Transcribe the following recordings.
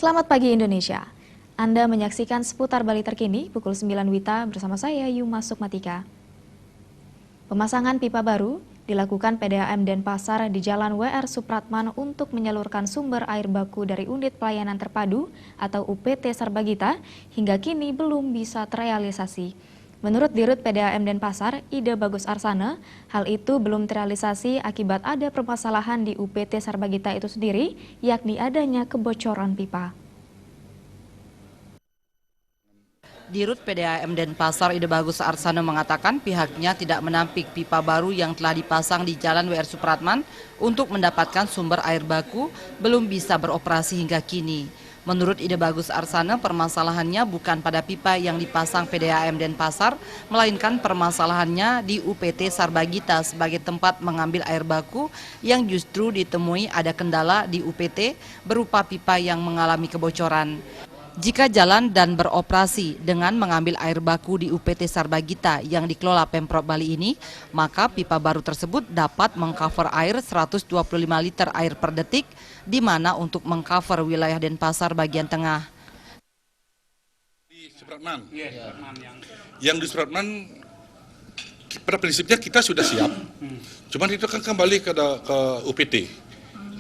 Selamat pagi Indonesia. Anda menyaksikan seputar Bali terkini pukul 9 WITA bersama saya Yuma Sukmatika. Pemasangan pipa baru dilakukan PDAM Denpasar di Jalan WR Supratman untuk menyalurkan sumber air baku dari Unit Pelayanan Terpadu atau UPT Sarbagita hingga kini belum bisa terrealisasi. Menurut Dirut PDAM Denpasar, Ida Bagus Arsana, hal itu belum terrealisasi akibat ada permasalahan di UPT Sarbagita itu sendiri, yakni adanya kebocoran pipa. Dirut PDAM Denpasar Ida Bagus Arsana mengatakan pihaknya tidak menampik pipa baru yang telah dipasang di Jalan WR Supratman untuk mendapatkan sumber air baku belum bisa beroperasi hingga kini. Menurut Ida Bagus Arsana, permasalahannya bukan pada pipa yang dipasang PDAM Denpasar, melainkan permasalahannya di UPT Sarbagita sebagai tempat mengambil air baku yang justru ditemui ada kendala di UPT berupa pipa yang mengalami kebocoran. Jika jalan dan beroperasi dengan mengambil air baku di UPT Sarbagita yang dikelola Pemprov Bali ini, maka pipa baru tersebut dapat mengcover air 125 liter air per detik, di mana untuk mengcover wilayah Denpasar bagian tengah. Di Supratman, yang di Supratman pada prinsipnya kita sudah siap, cuman itu kan kembali ke UPT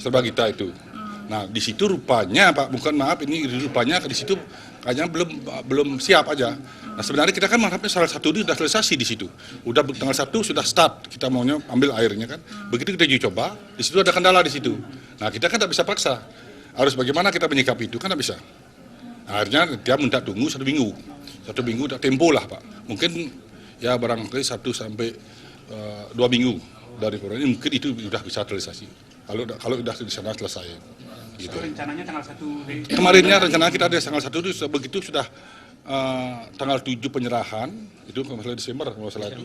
Sarbagita itu. Nah di situ rupanya Pak, bukan maaf ini rupanya di situ kayaknya belum siap aja. Nah sebenarnya kita kan mengharapkan salah satu ini sudah selesai di situ. Udah tanggal 1 sudah start kita maunya ambil airnya kan. Begitu kita uji coba, di situ ada kendala di situ. Nah kita kan tak bisa paksa. Harus bagaimana kita menyikapi itu kan tak bisa. Akhirnya dia minta tunggu 1 minggu. 1 minggu tak tempo lah Pak. Mungkin ya barangkali 1 sampai 2 minggu dari ini mungkin itu sudah bisa terrealisasi. Kalau sudah di sana selesai. Gitu. Rencananya tanggal 1 Kemarinnya rencana kita ada tanggal 1 itu begitu sudah tanggal 7 penyerahan itu masalah Desember masalah itu.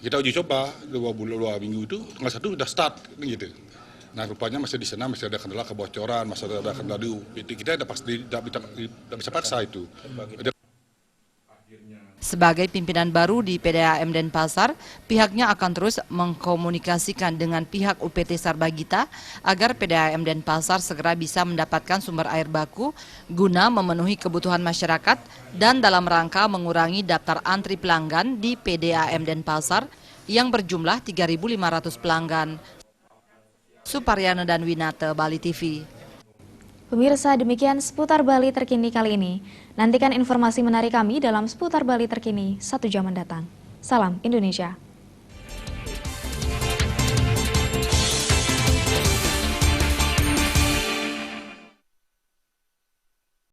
Kita uji coba 2 minggu itu tanggal 1 sudah start gitu. Nah rupanya masih di sana masih ada kendala kebocoran, masih ada kendala di UPT. Kita tidak bisa paksa itu. Sebagai pimpinan baru di PDAM Denpasar, pihaknya akan terus mengkomunikasikan dengan pihak UPT Sarbagita agar PDAM Denpasar segera bisa mendapatkan sumber air baku guna memenuhi kebutuhan masyarakat dan dalam rangka mengurangi daftar antri pelanggan di PDAM Denpasar yang berjumlah 3.500 pelanggan. Suparyana dan Winata, Bali TV. Pemirsa, demikian seputar Bali terkini kali ini. Nantikan informasi menarik kami dalam seputar Bali terkini 1 jam mendatang. Salam Indonesia.